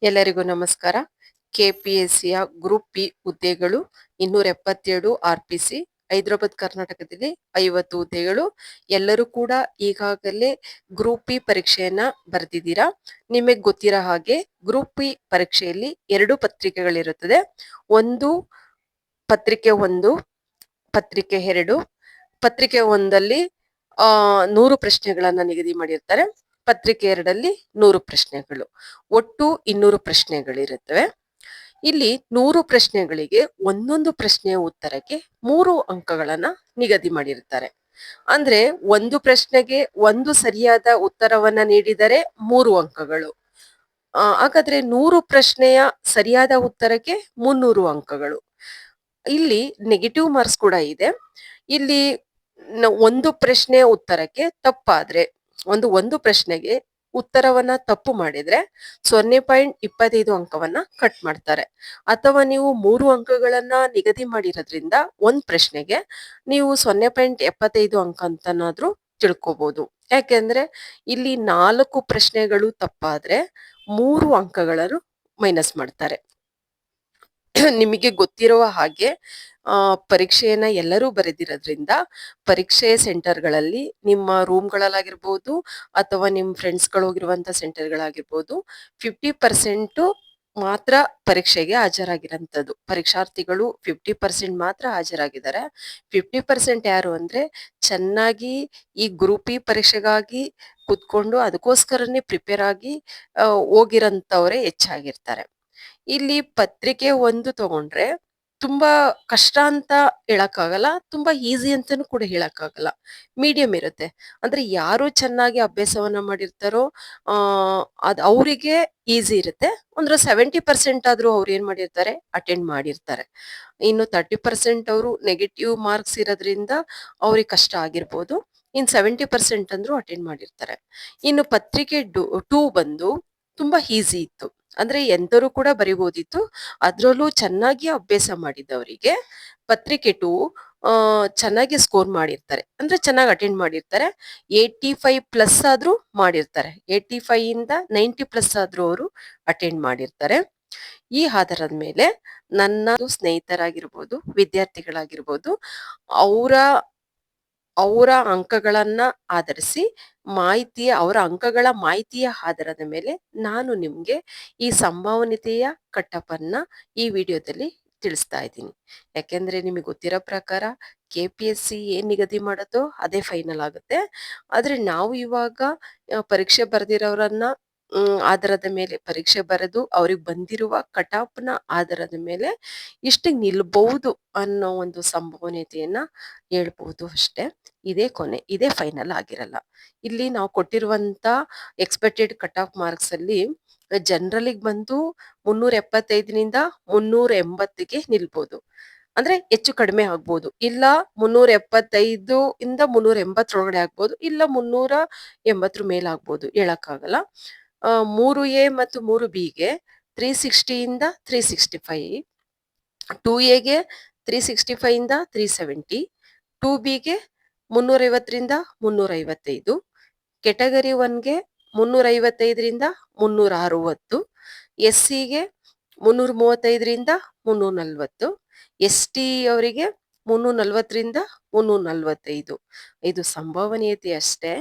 ಎಲ್ಲರಿಗೂ ನಮಸ್ಕಾರ. ಕೆಪಿಎಸ್ಸಿಯ group B ಹುದ್ದೆಗಳು 277 ಆರ್ಪಿಸಿ, ಹೈದರಾಬಾದ್ ಕರ್ನಾಟಕದಲ್ಲಿ 50 ಹುದ್ದೆಗಳು. ಎಲ್ಲರೂ ಕೂಡ ಈಗಾಗಲೇ ಗ್ರೂಪ್ ಬಿ ಪರೀಕ್ಷೆಯನ್ನ ಬರೆದಿದ್ದೀರಾ. ನಿಮಗೆ ಗೊತ್ತಿರೋ ಹಾಗೆ ಗ್ರೂಪ್ ಬಿ ಪರೀಕ್ಷೆಯಲ್ಲಿ 2 ಪತ್ರಿಕೆಗಳಿರುತ್ತದೆ. ಒಂದು ಪತ್ರಿಕೆ 1, ಪತ್ರಿಕೆ 2. ಪತ್ರಿಕೆ 1ಲ್ಲಿ 100 ಪ್ರಶ್ನೆಗಳನ್ನ ನಿಗದಿ ಮಾಡಿರ್ತಾರೆ. ಪತ್ರಿಕೆ 2ರಲ್ಲಿ 100 ಪ್ರಶ್ನೆಗಳು, ಒಟ್ಟು 200 ಪ್ರಶ್ನೆಗಳಿರುತ್ತವೆ. ಇಲ್ಲಿ 100 ಪ್ರಶ್ನೆಗಳಿಗೆ ಒಂದೊಂದು ಪ್ರಶ್ನೆಯ ಉತ್ತರಕ್ಕೆ 3 ಅಂಕಗಳನ್ನ ನಿಗದಿ ಮಾಡಿರ್ತಾರೆ. ಅಂದ್ರೆ ಒಂದು ಪ್ರಶ್ನೆಗೆ ಒಂದು ಸರಿಯಾದ ಉತ್ತರವನ್ನ ನೀಡಿದರೆ 3 ಅಂಕಗಳು. ಹಾಗಾದ್ರೆ 100 ಪ್ರಶ್ನೆಯ ಸರಿಯಾದ ಉತ್ತರಕ್ಕೆ 300 ಅಂಕಗಳು. ಇಲ್ಲಿ ನೆಗೆಟಿವ್ ಮಾರ್ಕ್ಸ್ ಕೂಡ ಇದೆ. ಇಲ್ಲಿ ಒಂದು ಪ್ರಶ್ನೆಯ ಉತ್ತರಕ್ಕೆ ತಪ್ಪಾದ್ರೆ, ಒಂದು ಪ್ರಶ್ನೆಗೆ ಉತ್ತರವನ್ನ ತಪ್ಪು ಮಾಡಿದ್ರೆ 0.25 ಅಂಕವನ್ನ ಕಟ್ ಮಾಡ್ತಾರೆ. ಅಥವಾ ನೀವು 3 ಅಂಕಗಳನ್ನ ನಿಗದಿ ಮಾಡಿರೋದ್ರಿಂದ ಒಂದ್ ಪ್ರಶ್ನೆಗೆ ನೀವು 0.75 ಅಂಕ ಅಂತನಾದ್ರೂ ತಿಳ್ಕೊಬಹುದು. ಯಾಕೆಂದ್ರೆ ಇಲ್ಲಿ 4 ಪ್ರಶ್ನೆಗಳು ತಪ್ಪಾದ್ರೆ 3 ಅಂಕಗಳನ್ನು ಮೈನಸ್ ಮಾಡ್ತಾರೆ. ನಿಮಗೆ ಗೊತ್ತಿರುವ ಹಾಗೆ ಪರೀಕ್ಷೆಯನ್ನ ಎಲ್ಲರೂ ಬರೆದಿರೋದ್ರಿಂದ ಪರೀಕ್ಷೆ ಸೆಂಟರ್ಗಳಲ್ಲಿ ನಿಮ್ಮ ರೂಮ್ಗಳಲ್ಲಾಗಿರ್ಬೋದು ಅಥವಾ ನಿಮ್ಮ ಫ್ರೆಂಡ್ಸ್ಗಳು ಹೋಗಿರುವಂತ ಸೆಂಟರ್ಗಳಾಗಿರ್ಬೋದು 50% ಮಾತ್ರ ಪರೀಕ್ಷೆಗೆ ಹಾಜರಾಗಿರೋಂಥದ್ದು. ಪರೀಕ್ಷಾರ್ಥಿಗಳು 50% ಮಾತ್ರ ಹಾಜರಾಗಿದ್ದಾರೆ. 50% ಯಾರು ಅಂದ್ರೆ ಚೆನ್ನಾಗಿ ಈ ಗ್ರೂಪ್ ಬಿ ಪರೀಕ್ಷೆಗಾಗಿ ಕುತ್ಕೊಂಡು ಅದಕ್ಕೋಸ್ಕರನೇ ಪ್ರಿಪೇರ್ ಆಗಿ ಹೋಗಿರಂತವ್ರೆ ಹೆಚ್ಚಾಗಿರ್ತಾರೆ. ಇಲ್ಲಿ ಪತ್ರಿಕೆ 1 ತಗೊಂಡ್ರೆ ತುಂಬಾ ಕಷ್ಟ ಅಂತ ಹೇಳಕ್ಕಾಗಲ್ಲ, ತುಂಬಾ ಈಸಿ ಅಂತಾನೂ ಕೂಡ ಹೇಳಕ್ಕಾಗಲ್ಲ. ಮೀಡಿಯಂ ಇರುತ್ತೆ. ಅಂದ್ರೆ ಯಾರು ಚೆನ್ನಾಗಿ ಅಭ್ಯಾಸವನ್ನ ಮಾಡಿರ್ತಾರೋ ಅದ್ ಅವರಿಗೆ ಈಸಿ ಇರುತ್ತೆ. ಅಂದ್ರೆ 70% ಆದ್ರೂ ಅವ್ರು ಏನ್ ಮಾಡಿರ್ತಾರೆ, ಅಟೆಂಡ್ ಮಾಡಿರ್ತಾರೆ. ಇನ್ನು 30% ಅವರು ನೆಗೆಟಿವ್ ಮಾರ್ಕ್ಸ್ ಇರೋದ್ರಿಂದ ಅವ್ರಿಗೆ ಕಷ್ಟ ಆಗಿರ್ಬೋದು. ಇನ್ 70% ಅಂದ್ರೂ ಅಟೆಂಡ್ ಮಾಡಿರ್ತಾರೆ. ಇನ್ನು ಪತ್ರಿಕೆ 2 ಬಂದು ತುಂಬಾ ಈಸಿ ಇತ್ತು. ಅಂದ್ರೆ ಎಂತರೂ ಕೂಡ ಬರಿಬೋದಿತ್ತು. ಅದ್ರಲ್ಲೂ ಚೆನ್ನಾಗಿ ಅಭ್ಯಾಸ ಮಾಡಿದವರಿಗೆ ಪತ್ರಿಕೆ 2 ಚೆನ್ನಾಗಿ ಸ್ಕೋರ್ ಮಾಡಿರ್ತಾರೆ. ಅಂದ್ರೆ ಚೆನ್ನಾಗಿ ಅಟೆಂಡ್ ಮಾಡಿರ್ತಾರೆ. 85+ ಆದ್ರೂ ಮಾಡಿರ್ತಾರೆ. 85 ಇಂದ 90+ ಆದ್ರೂ ಅವರು ಅಟೆಂಡ್ ಮಾಡಿರ್ತಾರೆ. ಈ ಆಧಾರದ ಮೇಲೆ ನನ್ನ ಸ್ನೇಹಿತರಾಗಿರ್ಬೋದು, ವಿದ್ಯಾರ್ಥಿಗಳಾಗಿರ್ಬೋದು, ಅವರ ಅಂಕಗಳನ್ನ ಆಧರಿಸಿ ಅವರ ಅಂಕಗಳ ಮಾಹಿತಿಯ ಆಧಾರದ ಮೇಲೆ ನಾನು ನಿಮ್ಗೆ ಈ ಸಂಭಾವನೀಯತೆಯ ಕಟ್-ಆಫ್ ಅನ್ನ ಈ ವಿಡಿಯೋದಲ್ಲಿ ತಿಳಿಸ್ತಾ ಇದ್ದೀನಿ. ಯಾಕೆಂದ್ರೆ ನಿಮಗೆ ಗೊತ್ತಿರೋ ಪ್ರಕಾರ ಕೆಪಿಎಸ್ಸಿ ಏನ್ ನಿಗದಿ ಮಾಡುತ್ತೋ ಅದೇ ಫೈನಲ್ ಆಗುತ್ತೆ. ಆದ್ರೆ ನಾವು ಇವಾಗ ಪರೀಕ್ಷೆ ಬರೆದಿರೋರನ್ನ ಆಧಾರದ ಮೇಲೆ ಪರೀಕ್ಷೆ ಬರೆದು ಅವ್ರಿಗೆ ಬಂದಿರುವ ಕಟ್-ಆಫ್ ನ ಆಧಾರದ ಮೇಲೆ ಇಷ್ಟಿಗೆ ನಿಲ್ಬಹುದು ಅನ್ನೋ ಒಂದು ಸಂಭವನೀಯತೆಯನ್ನ ಹೇಳ್ಬಹುದು ಅಷ್ಟೇ. ಇದೇ ಕೊನೆ, ಇದೇ ಫೈನಲ್ ಆಗಿರಲ್ಲ. ಇಲ್ಲಿ ನಾವು ಕೊಟ್ಟಿರುವಂತ ಎಕ್ಸ್ಪೆಕ್ಟೆಡ್ ಕಟ್-ಆಫ್ ಮಾರ್ಕ್ಸ್ ಅಲ್ಲಿ ಜನರಲಿಗೆ ಬಂದು 375ನಿಂದ 380ಗೆ ನಿಲ್ಬಹುದು. ಅಂದ್ರೆ ಹೆಚ್ಚು ಕಡಿಮೆ ಆಗ್ಬೋದು. ಇಲ್ಲ 375 ಇಂದ 380 ಒಳಗಡೆ ಆಗ್ಬೋದು. ಇಲ್ಲ 380 ಮೇಲೆ ಆಗ್ಬೋದು, ಹೇಳಕ್ಕಾಗಲ್ಲ. 3A ಮತ್ತು 3Bಗೆ 360 ಇಂದ 365, 2Aಗೆ 365 ಇಂದ 370, 2Bಗೆ 350ರಿಂದ 355, ಕೆಟಗರಿ 1ಗೆ 355ರಿಂದ 360, SCಗೆ 335ರಿಂದ 340, ST ಅವರಿಗೆ 340ರಿಂದ 345. ಇದು ಸಂಭವನೀಯತೆ ಅಷ್ಟೇ.